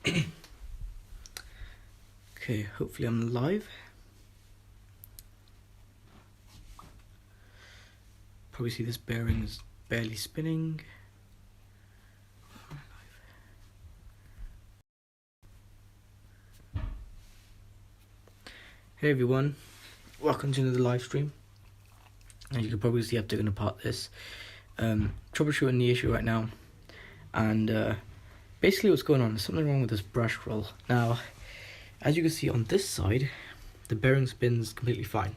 Okay, hopefully I'm live. Probably see this bearing is barely spinning. Hey everyone, welcome to another live stream. As you can probably see, I've taken apart this troubleshooting the issue right now, and basically what's going on, there's something wrong with this brush roll. Now, as you can see on this side, the bearing spins completely fine.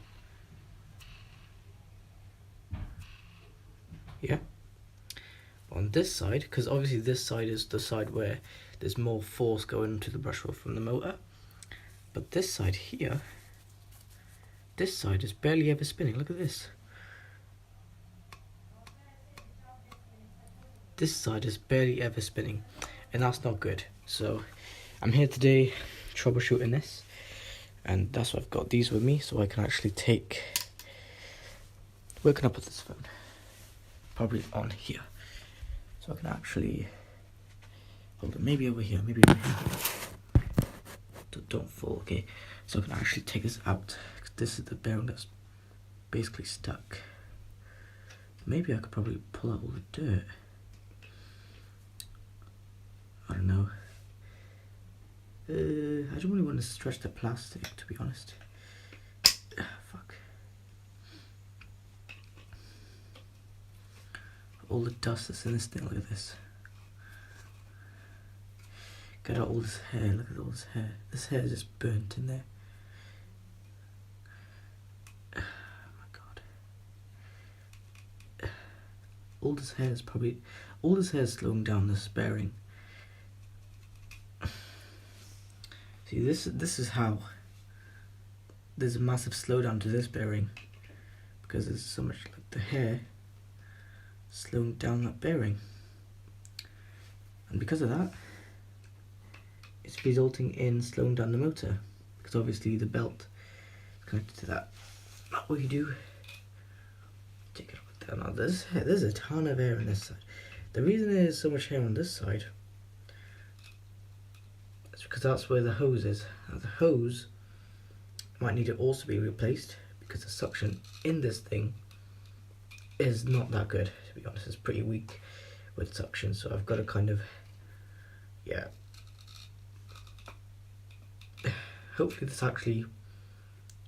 Yeah. On this side, because obviously this side is the side where there's more force going into the brush roll from the motor, but this side here, this side is barely ever spinning. Look at this. This side is barely ever spinning, and that's not good. So I'm here today troubleshooting this, and that's why I've got these with me, so I can actually take, where can I put this phone? Probably on here. So I can actually, hold on, maybe over here, maybe over here. Don't fall, okay. So I can actually take this out. This is the bearing that's basically stuck. Maybe I could probably pull out all the dirt. I don't know. I don't really want to stretch the plastic, to be honest. Fuck. All the dust that's in this thing, look at this. Get out all this hair, look at all this hair. This hair is just burnt in there. Oh my god. All this hair is slowing down this bearing. See, this is how there's a massive slowdown to this bearing, because there's so much like the hair slowing down that bearing, and because of that, it's resulting in slowing down the motor, because obviously the belt is connected to that. What you do, take it up down. Now there's a ton of hair on this side. The reason there's so much hair on this side, because that's where the hose is. Now the hose might need to also be replaced, because the suction in this thing is not that good, to be honest. It's pretty weak with suction, so I've got to kind of, yeah. Hopefully this actually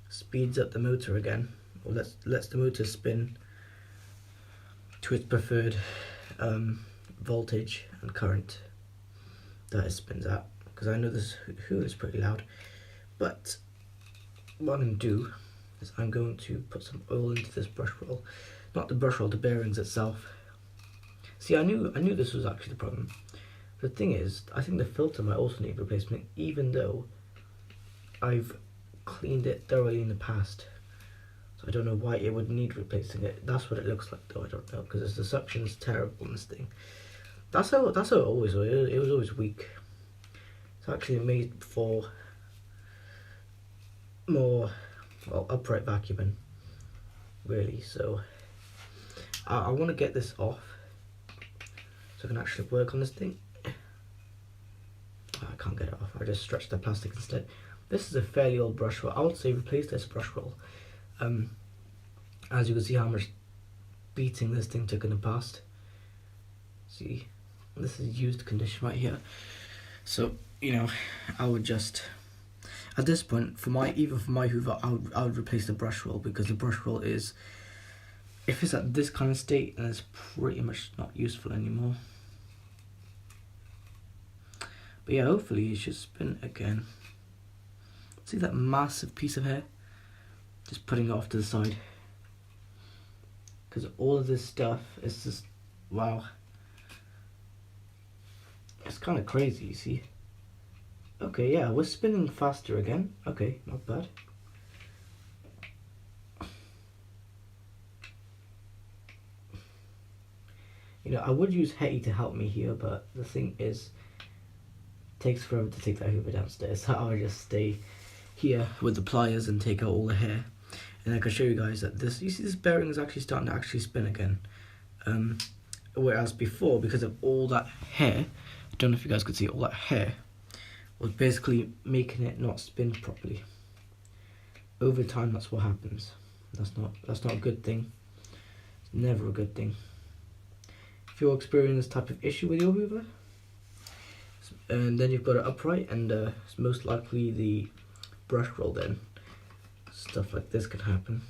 speeds up the motor again, or lets the motor spin to its preferred voltage and current that it spins at. Because I know this hoover is pretty loud, but what I'm going to do is I'm going to put some oil into this brush roll, not the brush roll, the bearings itself. See, I knew this was actually the problem. The thing is, I think the filter might also need replacement, even though I've cleaned it thoroughly in the past. So I don't know why it would need replacing it. That's what it looks like, though. I don't know, because the suction's terrible in this thing. That's how it always was. It was always weak. Actually made for more, well, upright vacuuming, really. So I want to get this off so I can actually work on this thing. I can't get it off. I just stretched the plastic instead. This is a fairly old brush roll. I would say replace this brush roll. As you can see how much beating this thing took in the past. See, this is used condition right here. So, you know, I would just, at this point, even for my hoover, I would replace the brush roll, because the brush roll is, if it's at this kind of state, then it's pretty much not useful anymore. But yeah, hopefully it should spin again. See that massive piece of hair? Just putting it off to the side. Because all of this stuff is just, wow. It's kind of crazy, you see. Okay, yeah, we're spinning faster again. Okay, not bad. You know, I would use Hetty to help me here, but the thing is, it takes forever to take that hoover downstairs. So I'll just stay here with the pliers and take out all the hair. And I can show you guys that this, you see this bearing is actually starting to actually spin again. Whereas before, because of all that hair, I don't know if you guys could see all that hair, was basically making it not spin properly. Over time, that's what happens. That's not a good thing. It's never a good thing. If you're experiencing this type of issue with your hoover, and then you've got it upright, and it's most likely the brush roll, then stuff like this can happen.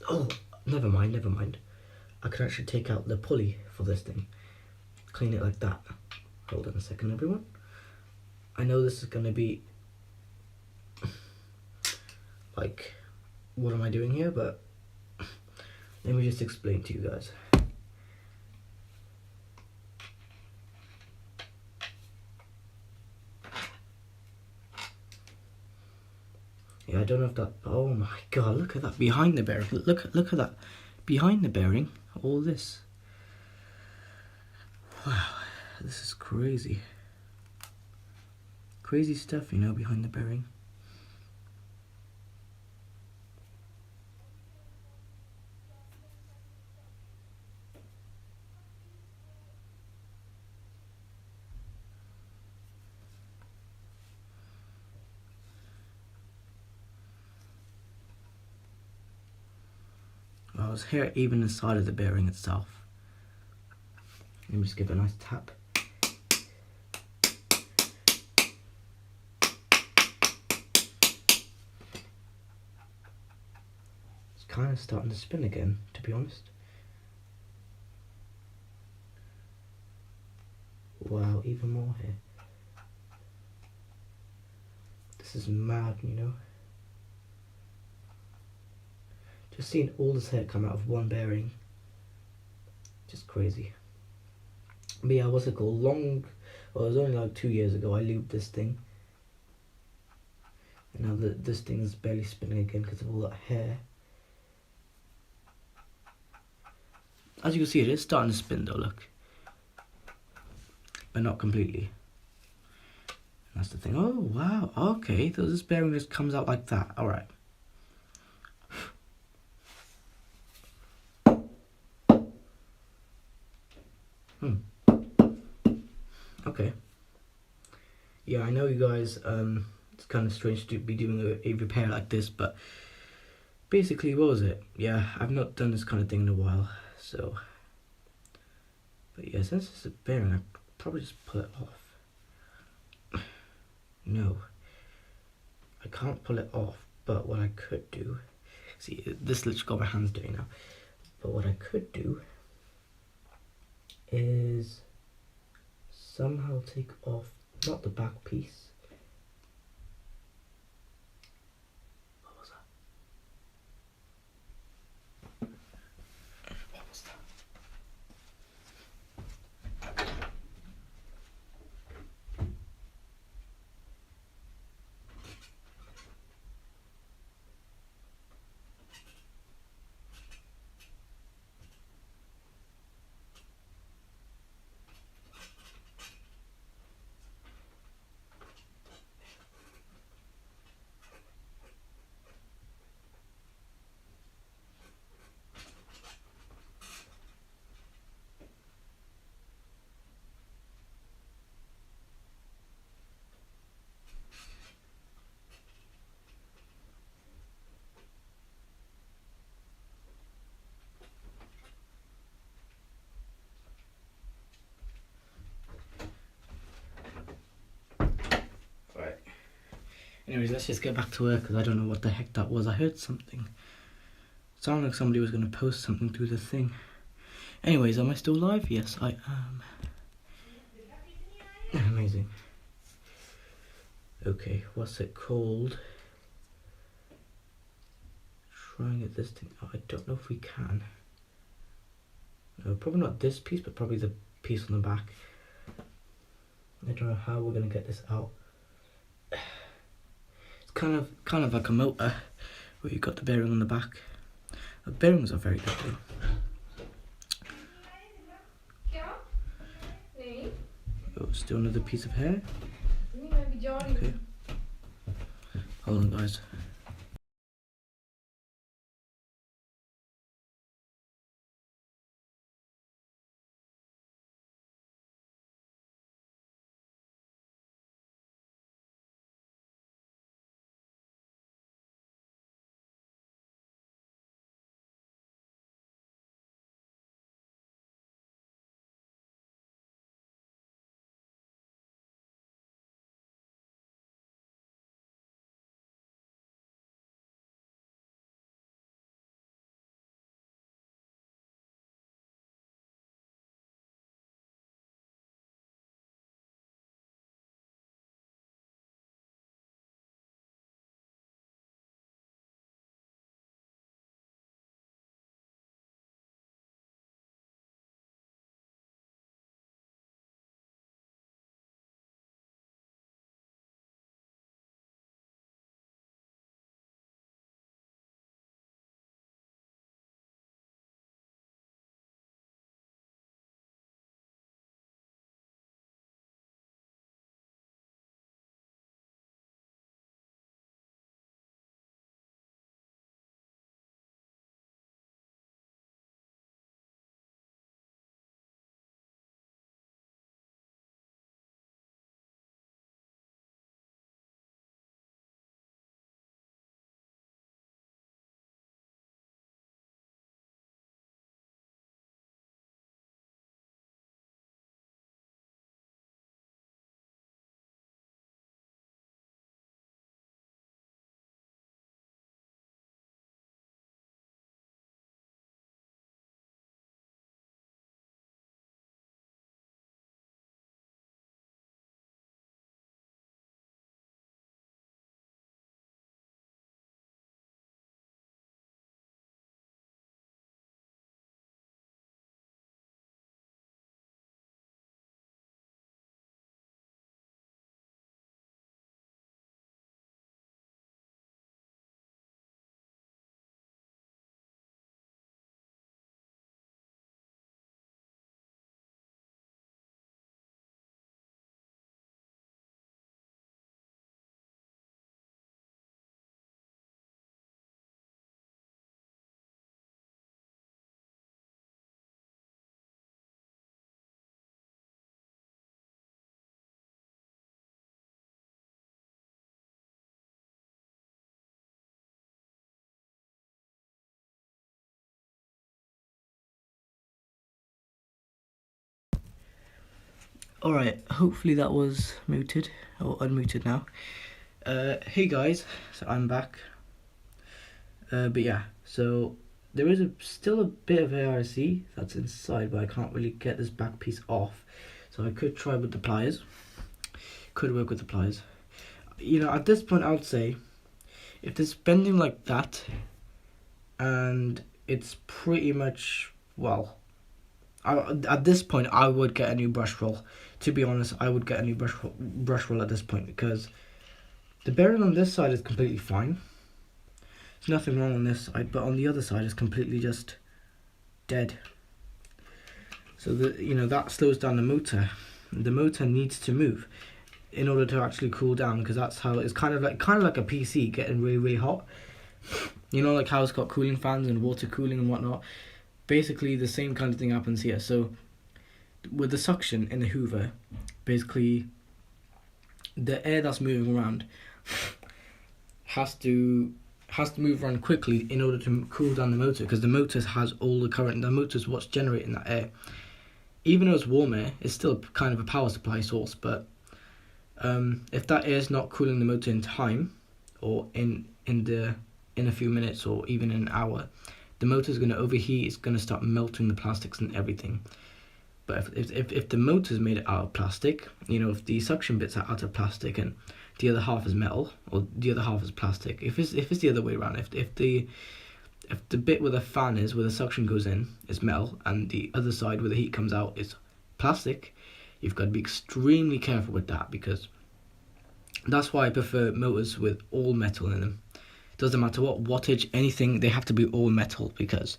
Oh, never mind. I can actually take out the pulley for this thing. Clean it like that. Hold on a second, everyone. I know this is going to be like, what am I doing here? But let me just explain to you guys. Yeah, I don't know if that. Oh my god! Look at that behind the bearing. Look at that behind the bearing. All this. Wow, this is crazy. Crazy stuff, you know, behind the bearing. Well, there's hair even inside of the bearing itself. Let me just give it a nice tap. It's kind of starting to spin again, to be honest. Wow, even more hair. This is mad, you know. Just seeing all this hair come out of one bearing. Just crazy. But yeah, what's it called? Well, it was only like 2 years ago I lubed this thing. And now this thing is barely spinning again because of all that hair. As you can see, it is starting to spin though, look. But not completely. That's the thing. Oh, wow. Okay, so this bearing just comes out like that. Alright. Okay. Yeah, I know you guys, it's kind of strange to be doing a repair like this, but basically, what was it? Yeah, I've not done this kind of thing in a while, so. But yeah, since it's a bearing, I'd probably just pull it off. No. I can't pull it off, but what I could do, see, this literally got my hands dirty now, but what I could do is somehow take off, not the back piece. What was that? What was that? Anyways, let's just get back to work because I don't know what the heck that was. I heard something. It sounded like somebody was going to post something through the thing. Anyways, am I still live? Yes, I am. Amazing. Okay, what's it called? Try and get this thing out. I don't know if we can. No, probably not this piece, but probably the piece on the back. I don't know how we're going to get this out. Kind of like a motor where you got the bearing on the back. The bearings are very good though. Oh, still another piece of hair. Okay. Hold on, guys. Alright, hopefully that was muted or unmuted now. Hey guys, so I'm back. But yeah, so there is still a bit of ARC that's inside, but I can't really get this back piece off. So I could try with the pliers. Could work with the pliers. You know, at this point I would say, if there's bending like that, and it's pretty much, well, at this point I would get a new brush roll. To be honest, I would get a new brush roll at this point, because the bearing on this side is completely fine. There's nothing wrong on this side, but on the other side is completely just dead. So that slows down the motor. The motor needs to move in order to actually cool down, because that's how it's kind of like a PC getting really, really hot. You know, like how it's got cooling fans and water cooling and whatnot. Basically, the same kind of thing happens here. So, with the suction in the hoover, basically, the air that's moving around has to move around quickly in order to cool down the motor, because the motor has all the current. The motor is what's generating that air. Even though it's warm air, it's still kind of a power supply source. But if that air is not cooling the motor in time, or in a few minutes, or even in an hour, the motor is going to overheat. It's going to start melting the plastics and everything. But if the motor is made out of plastic, you know, if the suction bits are out of plastic and the other half is metal, or the other half is plastic, if it's the other way around, if the bit where the fan is, where the suction goes in, is metal, and the other side where the heat comes out is plastic, you've got to be extremely careful with that, because that's why I prefer motors with all metal in them. Doesn't matter what wattage, anything, they have to be all metal, because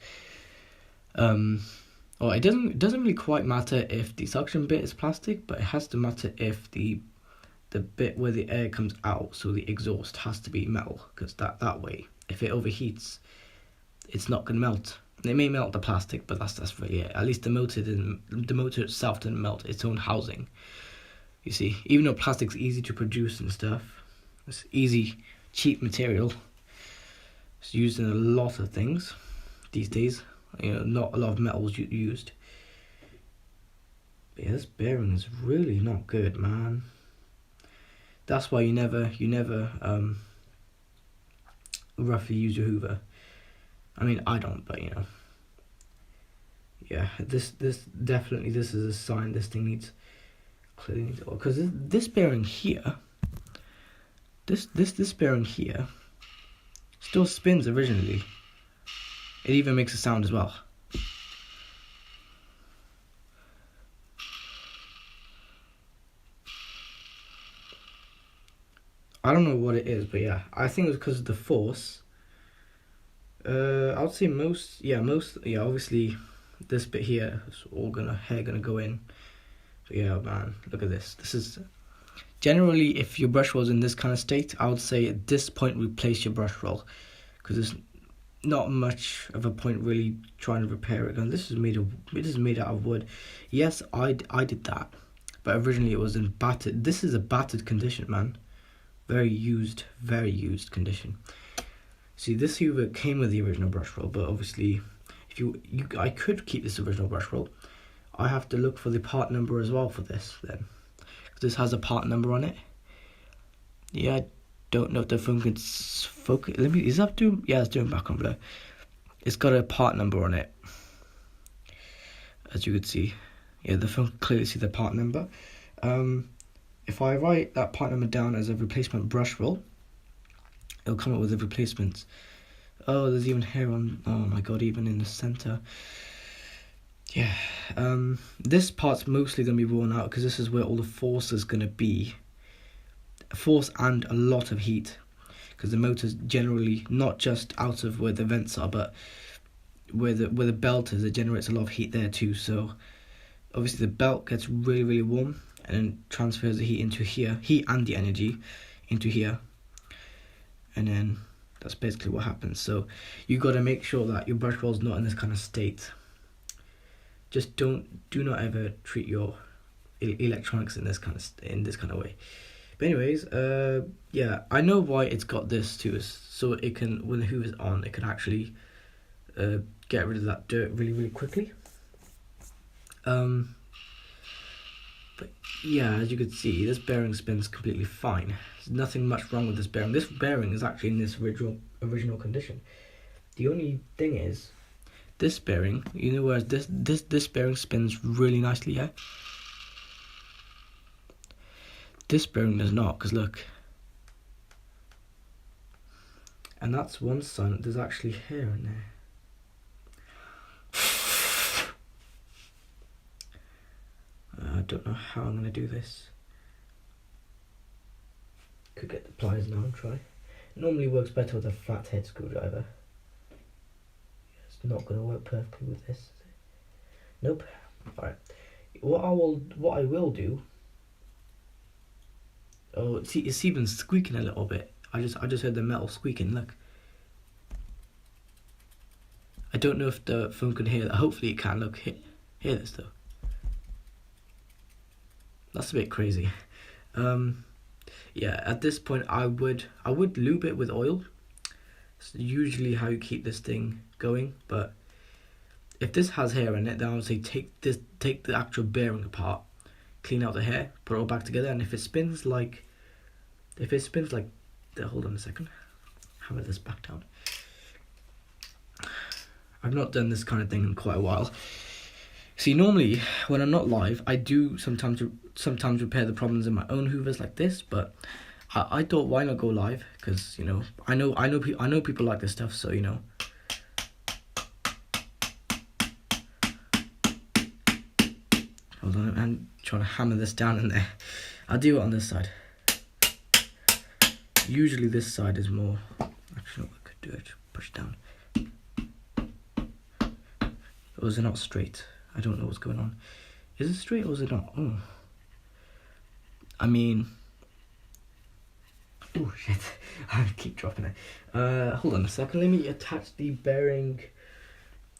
it doesn't really quite matter if the suction bit is plastic, but it has to matter if the bit where the air comes out, so the exhaust, has to be metal, because that way, if it overheats, it's not going to melt. It may melt the plastic, but that's really it. At least the motor itself didn't melt its own housing. You see, even though plastic's easy to produce and stuff, it's easy, cheap material. It's used in a lot of things these days. You know, not a lot of metals used. But yeah, this bearing is really not good, man. That's why you never roughly use your hoover. I mean, I don't, but you know. Yeah, this definitely, this is a sign this thing needs clearly, because this bearing here, this bearing here still spins originally. It even makes a sound as well. I don't know what it is, but yeah, I think it was because of the force. I would say obviously this bit here is all hair gonna go in. But yeah, man, look at this. This is generally, if your brush roll's in this kind of state, I would say at this point replace your brush roll, because there's not much of a point really trying to repair it. And this is made out of wood. Yes, I did that, but originally it was in battered. This is a battered condition, man. Very used condition. See, this hoover came with the original brush roll, but obviously, I could keep this original brush roll. I have to look for the part number as well for this then. This has a part number on it. Yeah, I don't know if the phone can focus. Is that doing? Yeah, it's doing background blur. It's got a part number on it, as you could see. Yeah, the phone can clearly see the part number. If I write that part number down as a replacement brush roll, it'll come up with the replacements. Oh, there's even hair on. Oh my god, even in the center. Yeah, this part's mostly going to be worn out, because this is where all the force is going to be. Force and a lot of heat, because the motor's generally not just out of where the vents are, but where the belt is, it generates a lot of heat there too. So obviously the belt gets really, really warm, and then transfers the heat into here, heat and the energy into here, and then that's basically what happens. So you got to make sure that your brush roll's not in this kind of state. Just do not ever treat your electronics in this kind of way. But anyways, yeah, I know why it's got this too, so it can, when the hoover's on, it can actually get rid of that dirt really, really quickly. But yeah, as you can see, this bearing spins completely fine. There's nothing much wrong with this bearing. This bearing is actually in this original condition. The only thing is, this bearing, you know, whereas this bearing spins really nicely, yeah? This bearing does not, because look. And that's one sign that there's actually hair in there. I don't know how I'm going to do this. Could get the pliers now and try. Normally works better with a flathead screwdriver. It's not going to work perfectly with this, is it? Nope. Alright. What I will do. Oh, it's even squeaking a little bit. I just heard the metal squeaking. Look. I don't know if the phone can hear that. Hopefully it can. Look, hear this though. That's a bit crazy. Yeah, at this point I would lube it with oil. It's usually how you keep this thing going, but if this has hair in it, then I would say take the actual bearing apart, clean out the hair, put it all back together, and if it spins like hold on a second, hammer this back down. I've not done this kind of thing in quite a while. See, normally when I'm not live, I do sometimes repair the problems in my own hoovers like this, but I thought, why not go live? Because, you know, I know people like this stuff, so, you know. Hold on, I'm trying to hammer this down in there. I'll do it on this side. Usually this side is more. Actually, I could do it. Push down. Or is it not straight? I don't know what's going on. Is it straight or is it not? Oh. I mean. Oh shit. I keep dropping it. Hold on a second. Let me attach the bearing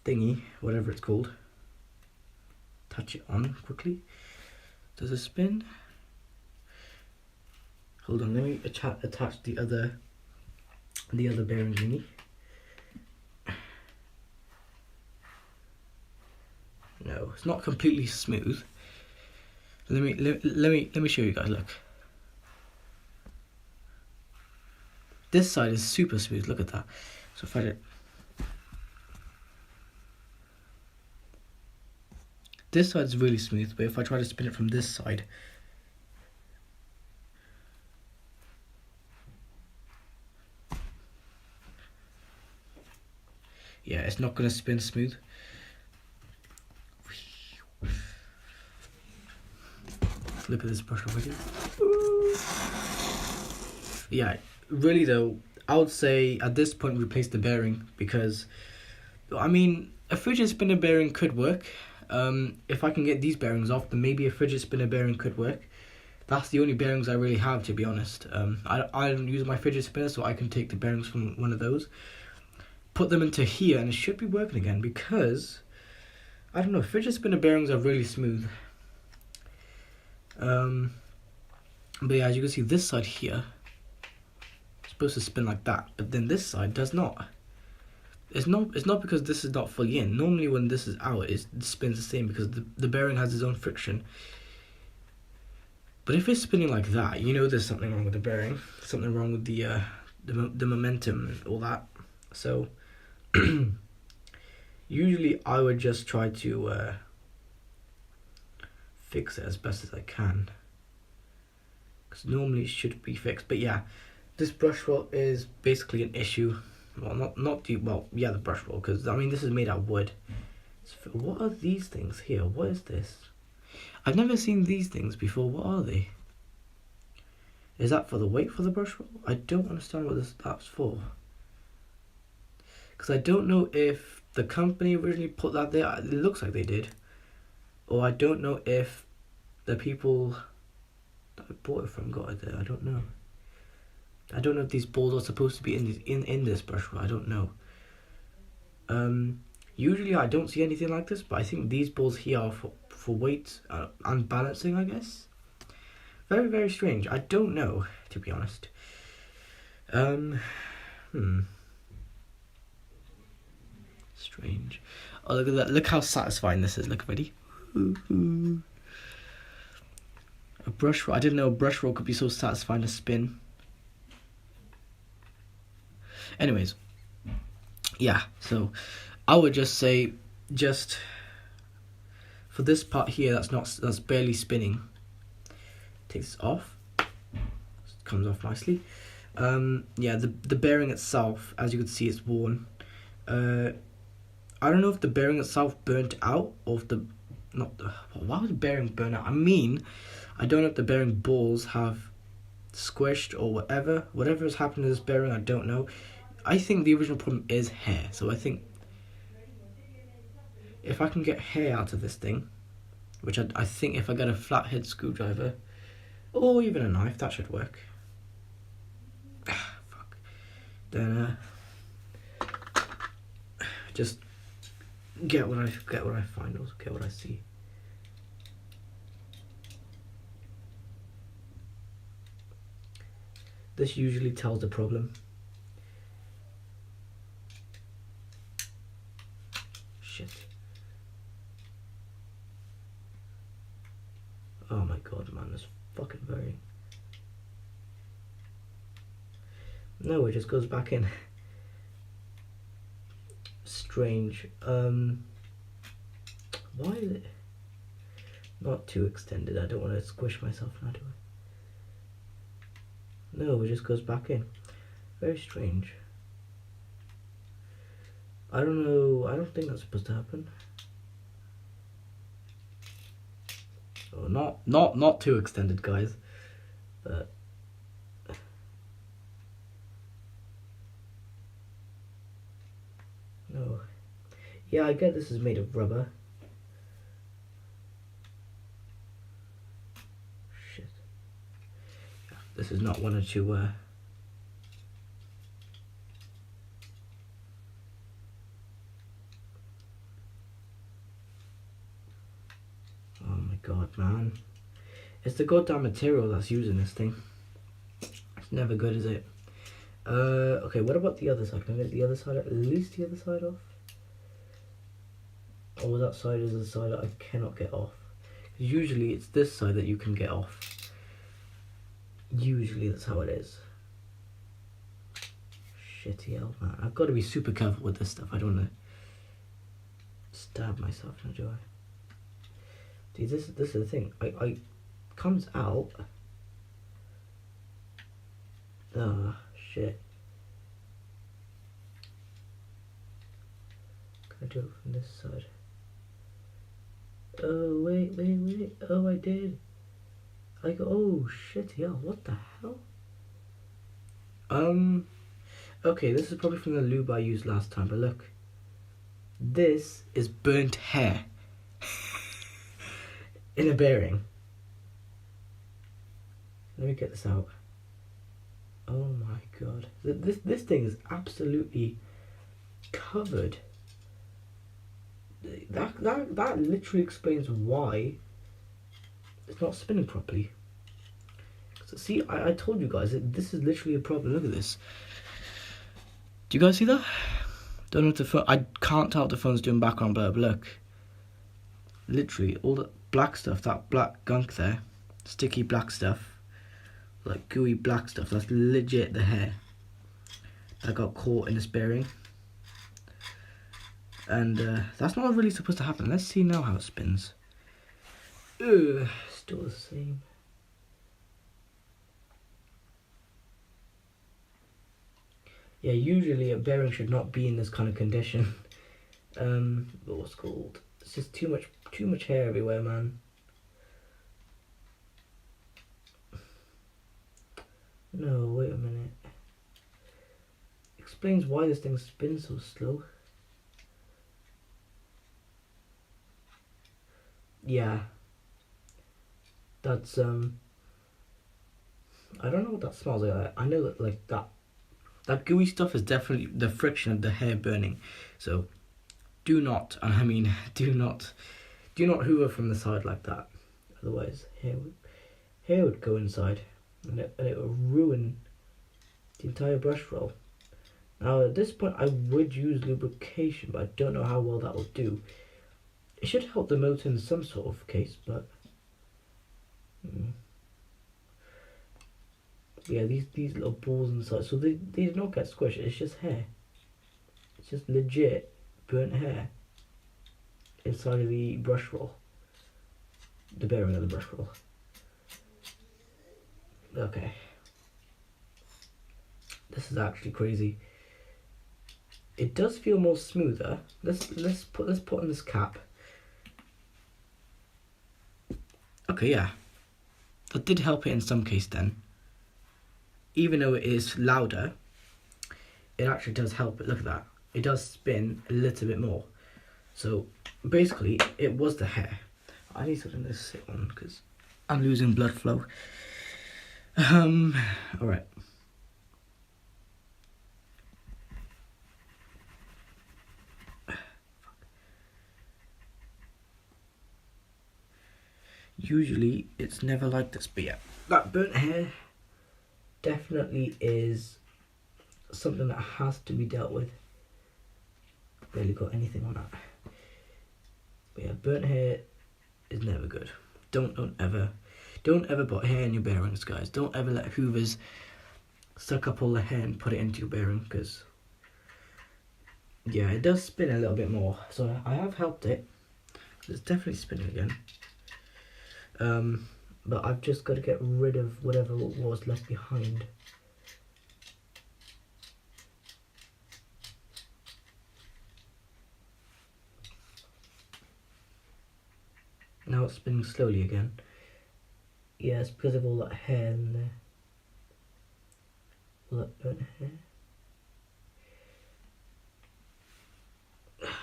thingy, whatever it's called. Touch it on quickly. Does it spin? Hold on, let me attach the other bearing thingy. No, it's not completely smooth. Let me show you guys. Look, this side is super smooth. Look at that. So if I did, this side's really smooth, but if I try to spin it from this side, yeah, it's not gonna spin smooth. Look at this brush already. Yeah, really though, I would say at this point replace the bearing, because, I mean, a fidget spinner bearing could work. If I can get these bearings off, then maybe a fidget spinner bearing could work. That's the only bearings I really have, to be honest. I don't use my fidget spinner, so I can take the bearings from one of those, put them into here, and it should be working again, because, I don't know, fidget spinner bearings are really smooth. But yeah, as you can see, this side here is supposed to spin like that, but then this side does not. It's not because this is not fully in. Normally when this is out, it spins the same, because the bearing has its own friction. But if it's spinning like that, you know there's something wrong with the bearing, something wrong with the momentum and all that. So usually I would just try to fix it as best as I can, because normally it should be fixed. But yeah, this brush roll is basically an issue. Well, the brush roll, because I mean this is made out of wood. What are these things here? What is this? I've never seen these things before. What are they? Is that for the weight for the brush roll? I don't understand what that's for, because I don't know if the company originally put that there. It looks like they did. Or I don't know if the people that I bought it from got it there. I don't know. I don't know if these balls are supposed to be in this brush roll. I don't know. Usually I don't see anything like this, but I think these balls here are for weight and balancing, I guess. Very, very strange. I don't know, to be honest. Strange. Oh, look at that. Look how satisfying this is. Look, ready? A brush roll. I didn't know a brush roll could be so satisfying to spin. Anyways, yeah, so I would just say, just for this part here that's barely spinning, take this off. It comes off nicely. Yeah, the bearing itself, as you can see, it's worn. I don't know if the bearing itself burnt out or if why would the bearing burn out? I mean, I don't know if the bearing balls have squished or whatever has happened to this bearing. I don't know. I think the original problem is hair, so I think if I can get hair out of this thing, which I think if I get a flathead screwdriver or even a knife, that should work. Fuck. Then just get what I find, or get what I see. This usually tells the problem. Shit. Oh my god, man, this fucking bearing. No, it just goes back in. Strange. Why is it not too extended? I don't want to squish myself now, do I? No, it just goes back in. Very strange. I don't know. I don't think that's supposed to happen. Oh, not too extended, guys. But no. Yeah, I get this is made of rubber. Shit. Yeah, this is not one or two. Oh my god, man. It's the goddamn material that's using this thing. It's never good, is it? Okay, what about the other side? Can I get the other side, at least the other side off? Oh, that side is the side that I cannot get off. Usually it's this side that you can get off. Usually that's how it is. Shitty hell, man. I've got to be super careful with this stuff. I don't want to stab myself now, do I? See, this is the thing. I comes out. Ah, shit. Can I do it from this side? Oh, wait. Oh, I did. Oh, shit, hell. What the hell? Okay, this is probably from the lube I used last time, but look. This is burnt hair. In a bearing. Let me get this out. Oh my god. This thing is absolutely covered. That literally explains why it's not spinning properly. So see, I told you guys that this is literally a problem. Look at this. Do you guys see that? Don't know if the phone. I can't tell if the phone's doing background blur, but look. Literally, all the black stuff, that black gunk there, sticky black stuff, like gooey black stuff, that's legit the hair that got caught in this bearing. And that's not really supposed to happen. Let's see now how it spins. Ugh, still the same. Yeah, usually a bearing should not be in this kind of condition. What's it called? It's just too much hair everywhere, man. No, wait a minute. Explains why this thing spins so slow. Yeah. That's I don't know what that smells like. I know that like that gooey stuff is definitely the friction of the hair burning. So do not, and I mean do not hoover from the side like that. Otherwise hair would go inside and it would ruin the entire brush roll. Now at this point I would use lubrication, but I don't know how well that will do. It should help the motor in some sort of case, but Yeah, these little balls inside. So they did not get squished. It's just hair. It's just legit burnt hair inside of the brush roll. The bearing of the brush roll. Okay. This is actually crazy. It does feel more smoother. Let's put on this cap. Okay, yeah. That did help it in some case then. Even though it is louder, it actually does help it. Look at that. It does spin a little bit more. So basically, it was the hair. I need something to sit on because I'm losing blood flow. Alright. Usually it's never like this, but yeah, that burnt hair definitely is something that has to be dealt with. Barely got anything on that. But yeah, burnt hair is never good. Don't ever put hair in your bearings, guys. Don't ever let hoovers suck up all the hair and put it into your bearing, because yeah, it does spin a little bit more. So I have helped it. It's definitely spinning again. But I've just got to get rid of whatever was left behind. Now it's spinning slowly again. Yeah, it's because of all that hair in there. All that burnt hair.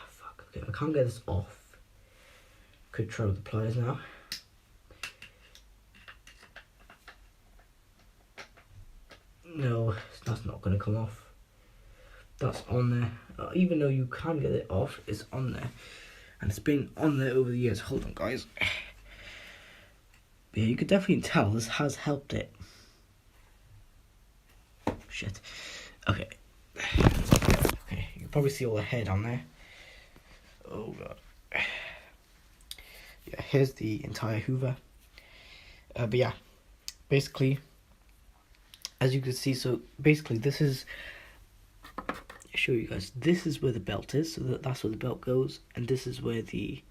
Fuck, okay, I can't get this off. Could try with the pliers now. No, that's not going to come off. That's on there. Even though you can get it off, it's on there. And it's been on there over the years. Hold on, guys. But yeah, you could definitely tell this has helped it. Shit. Okay. Okay, you can probably see all the hair down there. Oh, God. Yeah, here's the entire hoover. But yeah, basically, as you can see, so basically this is, I'll show you guys, this is where the belt is, so that's where the belt goes, and this is where the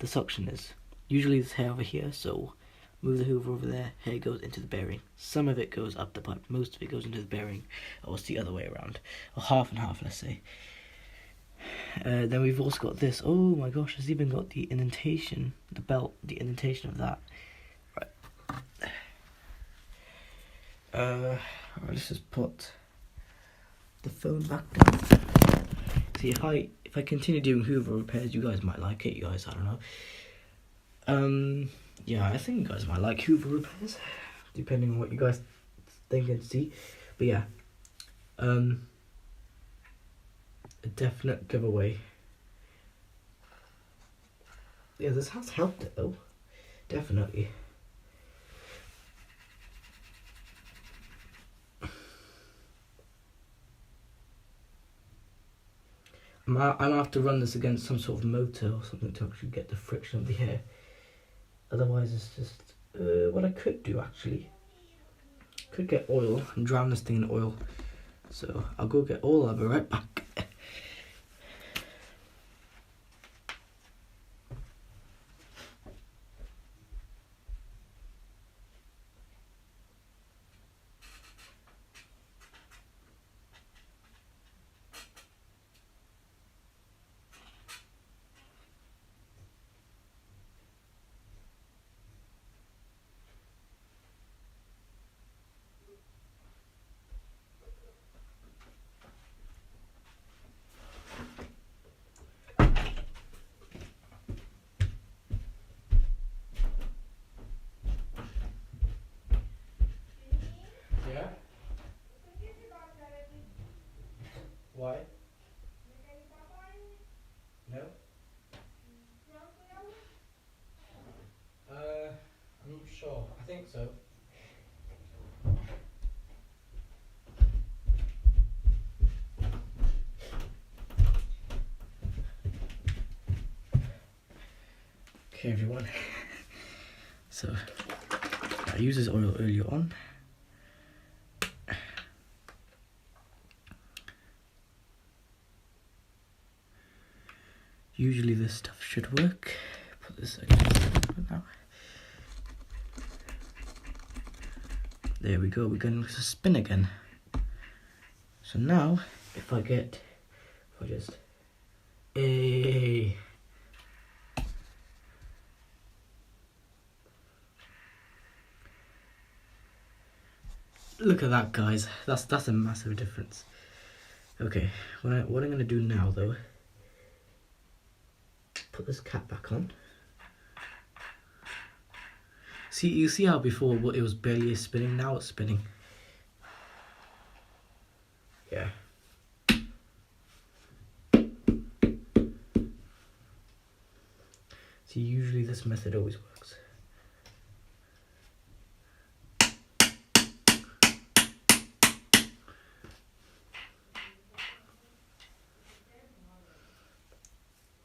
suction is. Usually there's hair over here, so move the hoover over there, hair goes into the bearing. Some of it goes up the pipe, most of it goes into the bearing, or it's the other way around, or half and half, let's say. Then we've also got this, oh my gosh, it's even got the indentation, the belt, the indentation of that. Right, let's just put the phone back down. See, if I continue doing hoover repairs, you guys might like it. You guys, I don't know. Yeah, I think you guys might like hoover repairs, depending on what you guys think and see. But yeah, a definite giveaway. Yeah, this has helped it though, definitely. I'm gonna have to run this against some sort of motor or something to actually get the friction of the hair. Otherwise, it's just what I could do actually. Could get oil and drown this thing in oil. So I'll go get oil. I'll be right back. Yeah? Why? No? I'm not sure. I think so. Okay, everyone. So I used this oil earlier on. Usually this stuff should work. Put this against now. There we go, we're going to spin again. So now, if I just, hey. Look at that, guys. That's a massive difference. Okay, what I'm going to do now, though, put this cap back on. See, you see how before it was barely spinning, now it's spinning. Yeah. See, usually this method always works.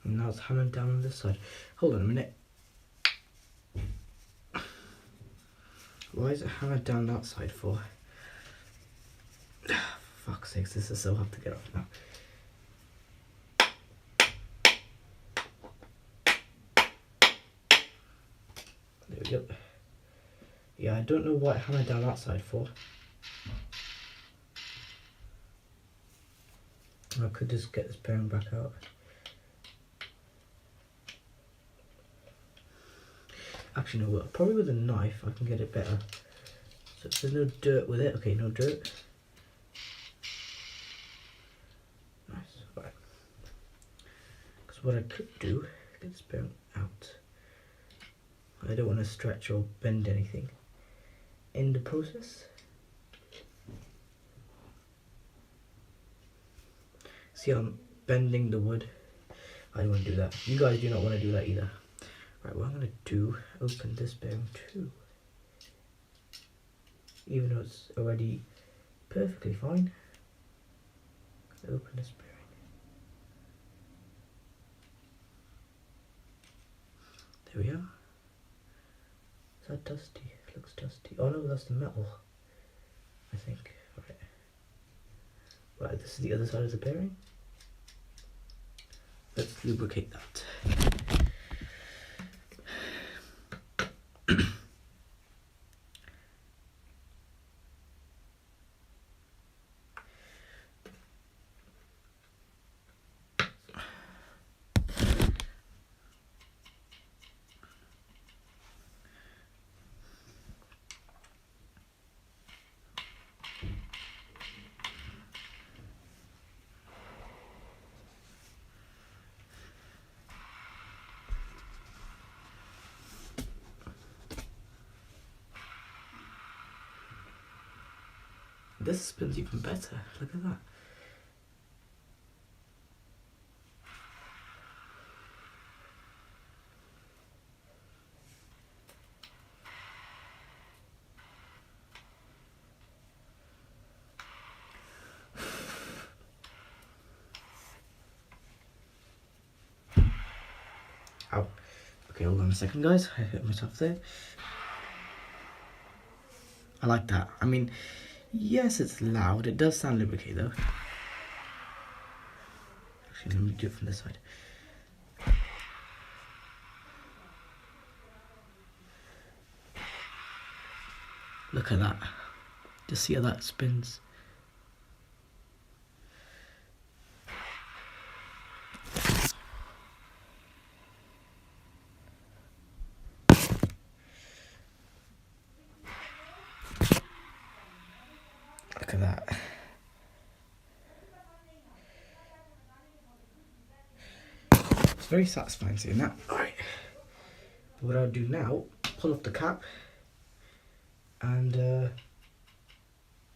And now it's hammering down on this side. Hold on a minute. Why is it hammered down that side for? Fuck's sakes, this is so hard to get off now. There we go. Yeah, I don't know what it hammered down that side for. I could just get this bearing back out. Actually, no, probably with a knife I can get it better. So if there's no dirt with it, okay, no dirt. Nice, right. Because what I could do, get this bearing out. I don't want to stretch or bend anything in the process. See how I'm bending the wood? I don't want to do that. You guys do not want to do that either. Right, what I'm going to do, open this bearing too. Even though it's already perfectly fine. Open this bearing. There we are. Is that dusty? It looks dusty. Oh no, that's the metal, I think. Right, this is the other side of the bearing. Let's lubricate that. This spins even better. Look at that. Ow. Okay, hold on a second, guys. I hit myself there. I like that. I mean, yes, it's loud. It does sound lubricated, though. Actually, let me do it from this side. Look at that. Just see how that spins. Look at that. It's very satisfying seeing that. Alright. What I'll do now, pull off the cap and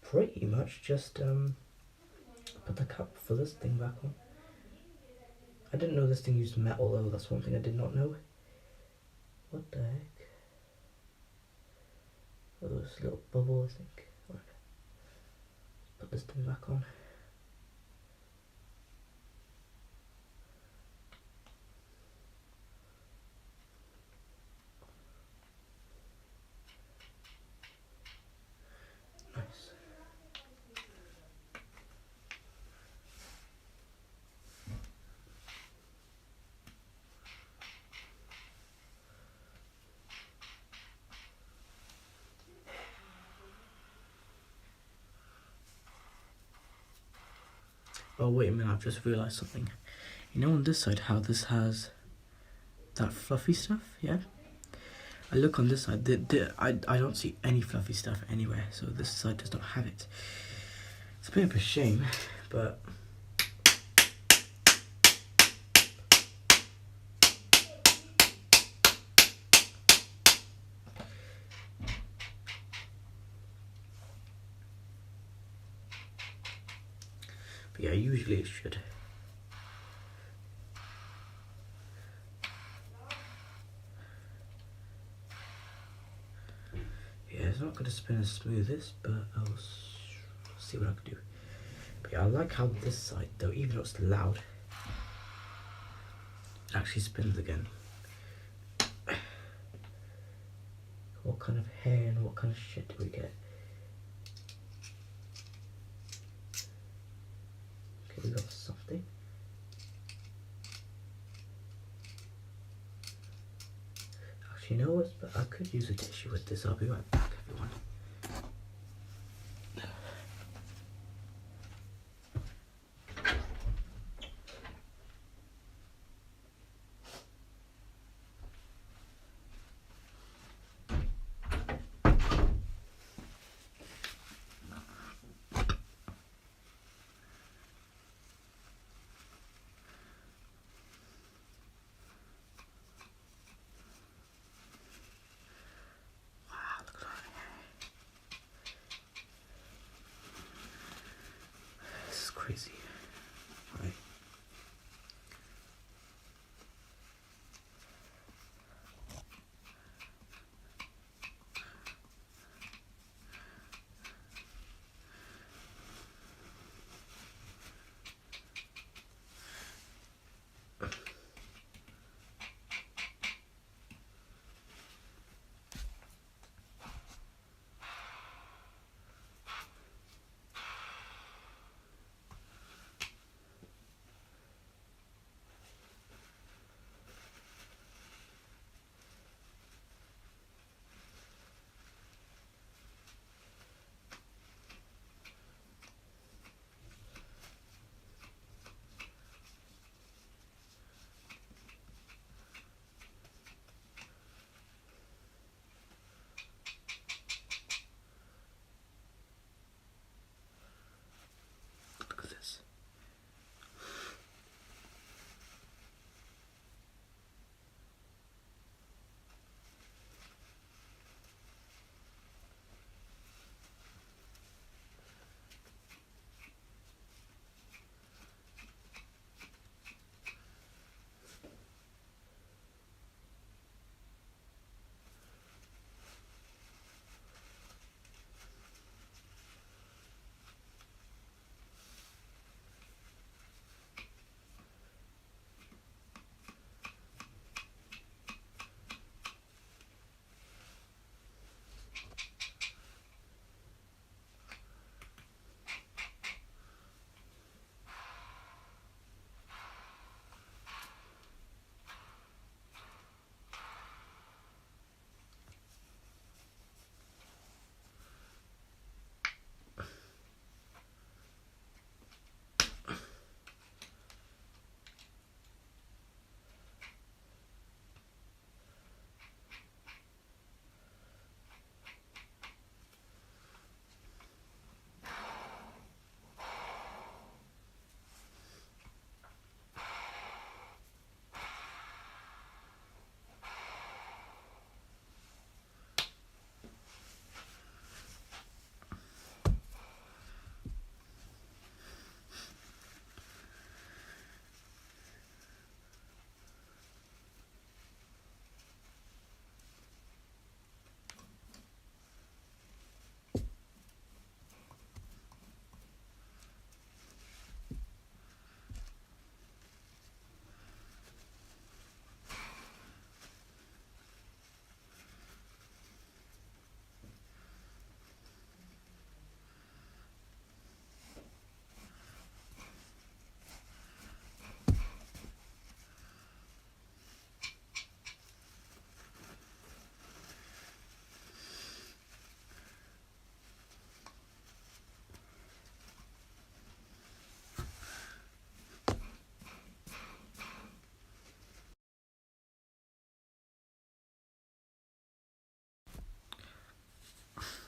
pretty much just put the cap for this thing back on. I didn't know this thing used metal though, that's one thing I did not know. What the heck? Oh, there's a little bubble, I think. Right. Put this thing back on. Nice. Oh wait a minute, I've just realised something. You know on this side how this has that fluffy stuff, yeah? I look on this side, I don't see any fluffy stuff anywhere, so this side does not have it. It's a bit of a shame, but yeah, usually it should. Yeah, it's not going to spin as smooth as, but I'll see what I can do. But yeah, I like how this side, though, even though it's loud, actually spins again. What kind of hair and what kind of shit do we get? Okay, we got something. Actually, you know what? But I could use a tissue with this. I'll be right back, everyone. Wow, look at that.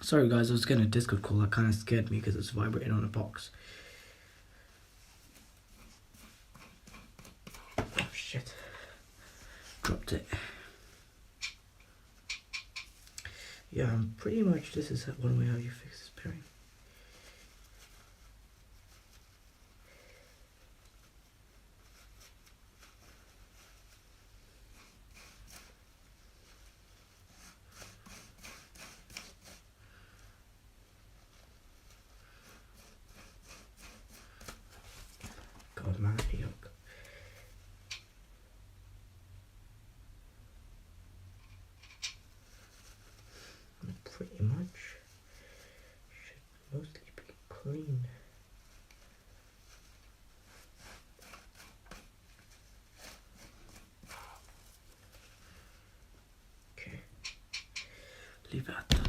Sorry guys, I was getting a Discord call. That kind of scared me because it's vibrating on a box. Oh shit. Dropped it. Yeah, pretty much this is one way how you fix this pairing. God man, yuck. Pretty much should mostly be clean. Okay, leave it at that.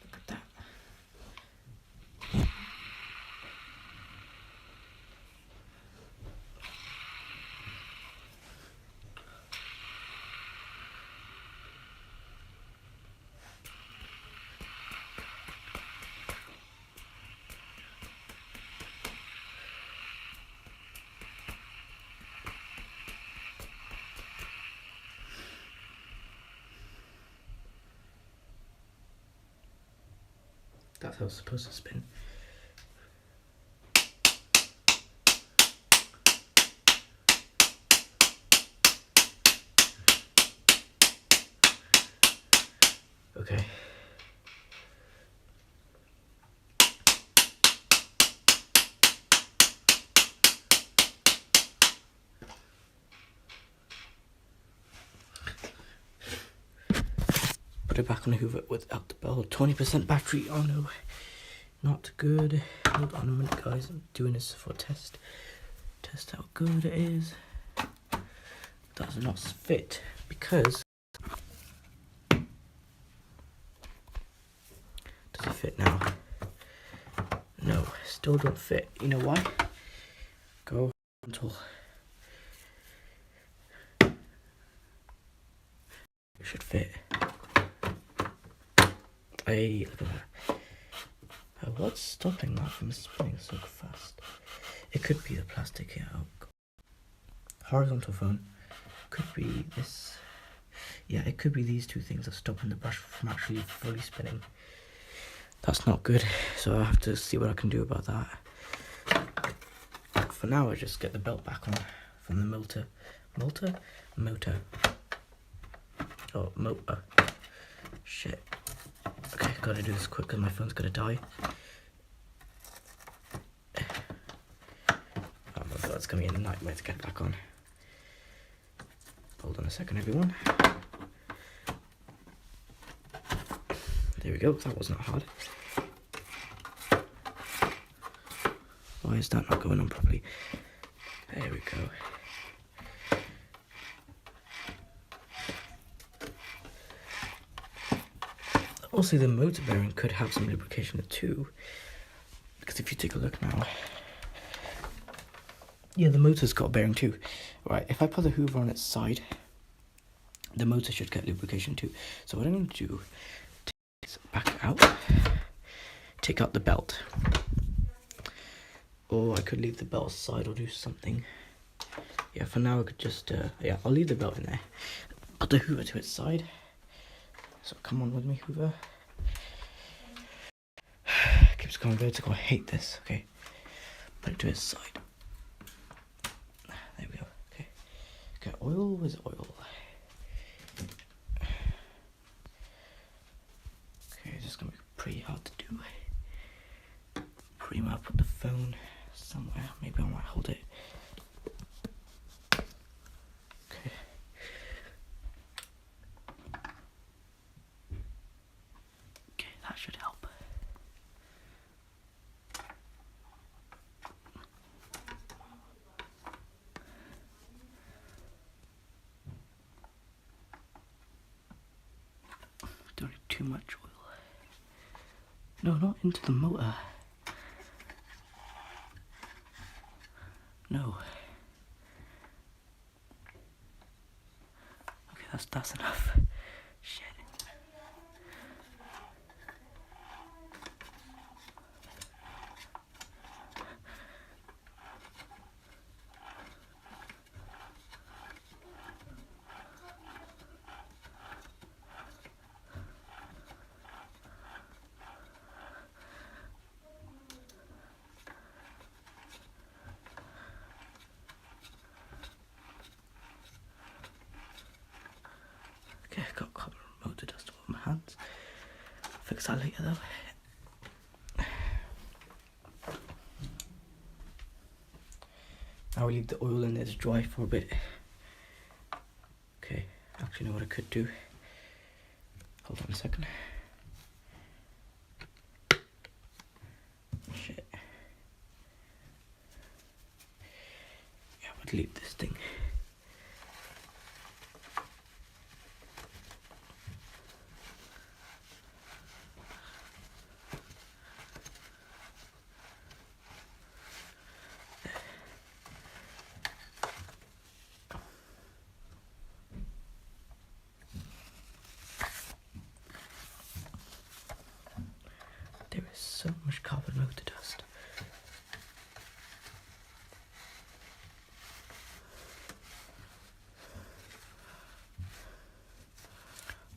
Look at that. That's how it's supposed to spin. Okay. put it back on the hoover without the bell. 20% battery. Oh no, not good. Hold on a minute, guys. I'm doing this for a test. Test how good it is. Does not fit because. Does it fit now? No, still don't fit. You know why? Go until. It should fit. Hey, look at that. What's stopping that from spinning so fast? It could be the plastic here. Oh, horizontal phone. Could be this. Yeah, it could be these two things are stopping the brush from actually fully spinning. That's not good, so I have to see what I can do about that. For now, I just get the belt back on from the motor. Motor? Oh, motor. Shit. Okay, gotta do this quick because my phone's gonna die. Oh my god, it's gonna be a nightmare to get back on. Hold on a second, everyone. There we go, that was not hard. Why is that not going on properly? There we go. Also, the motor bearing could have some lubrication too. Because if you take a look now, yeah, the motor's got a bearing too. Right, if I put the hoover on its side, the motor should get lubrication too. So what I'm going to do, take this back out, take out the belt. Or I could leave the belt aside or do something. Yeah, for now I could just, yeah, I'll leave the belt in there. Put the hoover to its side. So come on with me, hoover. Keeps going vertical, I hate this. Okay, put it to its side. There we go, okay. Okay, oil with oil. Okay, this is gonna be pretty hard to do. Pretty much put the phone somewhere, maybe I might hold it. Okay. Okay, that should help. Don't need too much oil. No, not into the motor. No. Okay, that's enough. Shit. Okay, I got copper motor dust all over my hands. Fix that later though. Now we leave the oil in there to dry for a bit. Okay, actually know what I could do. Hold on a second. Shit. Yeah, I would leave this thing. There is so much carbon motor dust.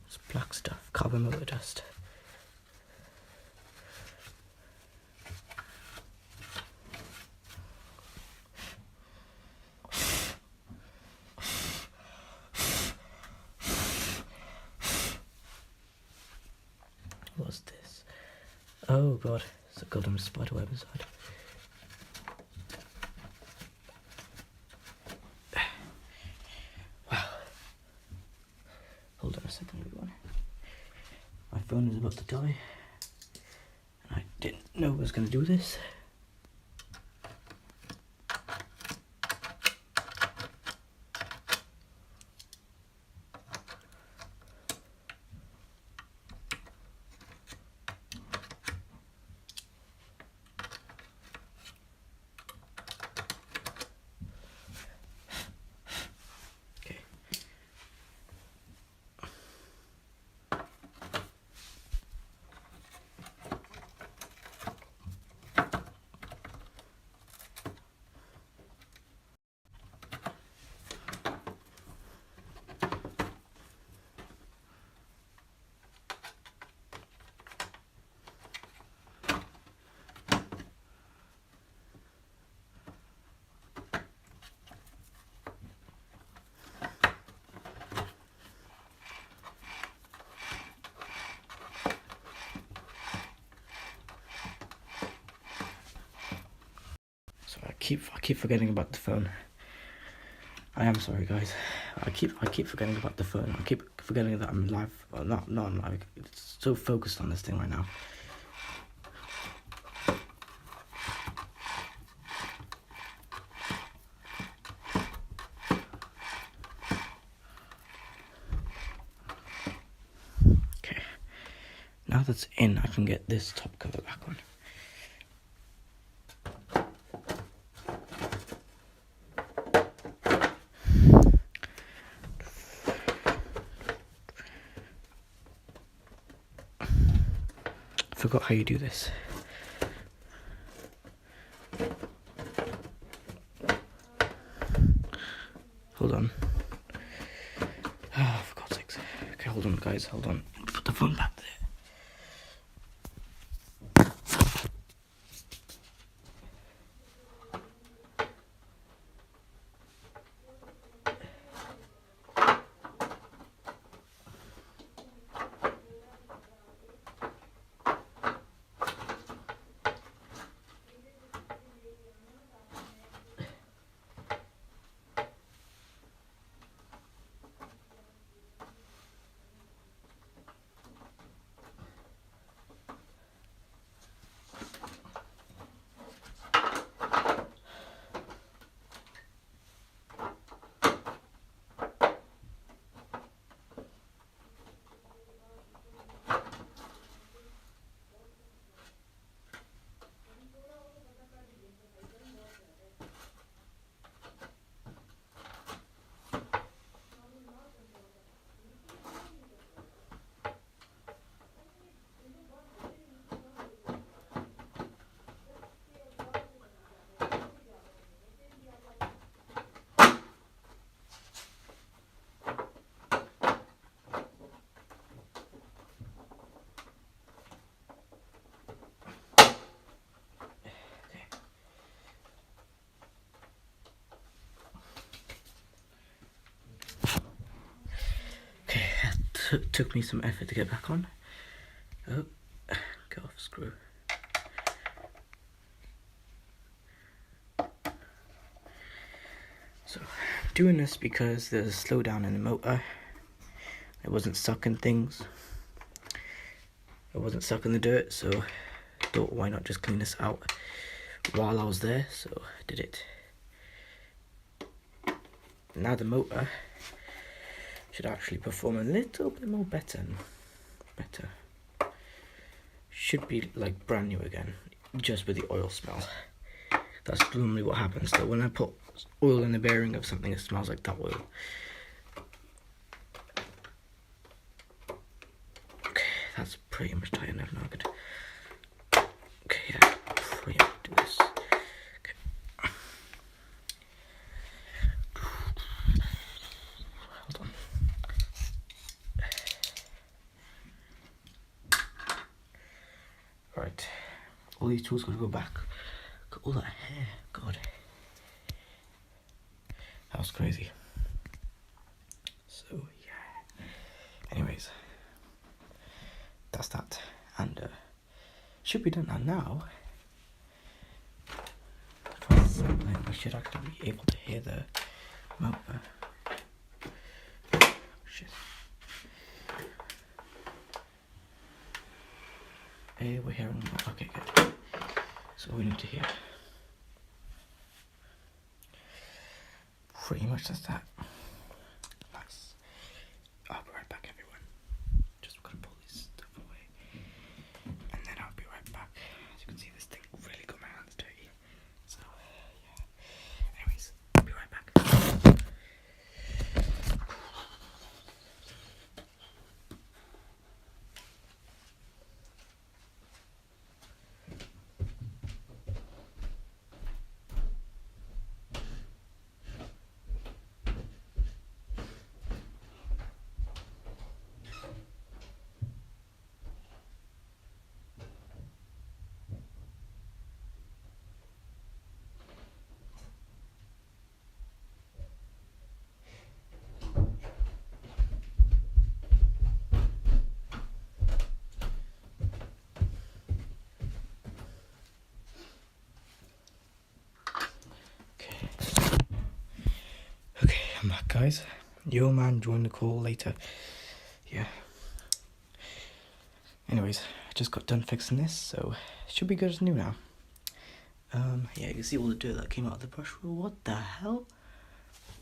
It's black stuff, carbon motor dust. What's this? Oh god, it's a goddamn spider web inside. Wow. Hold on a second, everyone. phone is about to die. And I didn't know I was going to do this. I keep forgetting about the phone. I am sorry, guys. I keep forgetting about the phone. I keep forgetting that I'm live. Well, not I'm live. It's so focused on this thing right now. Okay. Now that's in, I can get this top cover back on. Forgot how you do this. Hold on. Oh, for God's sakes. Okay, hold on, guys. Hold on. Put the phone back there. Took me some effort to get back on. Oh, get off screw. So, doing this because there's a slowdown in the motor. It wasn't sucking things. It wasn't sucking the dirt, so I thought, why not just clean this out while I was there? So I did it. Now the motor should actually perform a little bit more better. Should be like brand new again, just with the oil smell. That's normally what happens. So when I put oil in the bearing of something, it smells like that oil. Okay, that's pretty much tight enough now. Good. Okay, yeah, pretty much do this. Okay. Hold on. Right, all these tools gotta go back. Got all that hair, God. That was crazy. So yeah. Anyways, that's that, and should be done. And now, we should actually be able to hear the motor. Shit. Okay, we're hearing. Okay, good. So we need to hear. Pretty much that's that. Nice. I'll be right back, everyone. Just gonna pull this stuff away, and then I'll be right back. As you can see, this thing really got my hands dirty. So yeah. Anyways, I'll be right back. Okay, I'm back, guys. Your man joined the call later. Yeah. Anyways, I just got done fixing this, so it should be good as new now. Yeah, you can see all the dirt that came out of the brush roll. What the hell?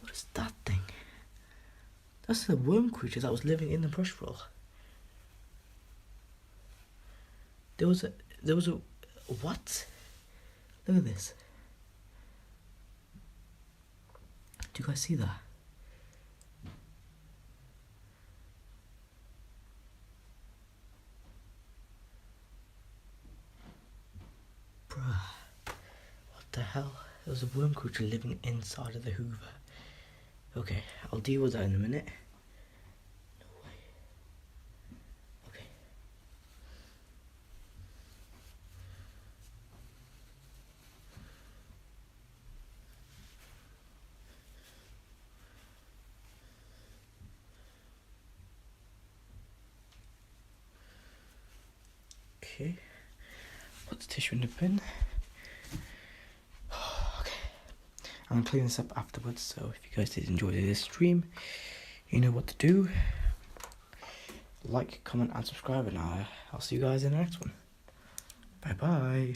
What is that thing? That's the worm creature that was living in the brush roll. There was a what? Look at this. Do you guys see that? Bruh. What the hell? There was a worm creature living inside of the hoover. Okay, I'll deal with that in a minute. No way. Okay. Okay, put the tissue in the bin. Okay, I'm gonna clean this up afterwards, so if you guys did enjoy this stream, you know what to do. Like, comment and subscribe, and I'll see you guys in the next one. Bye bye.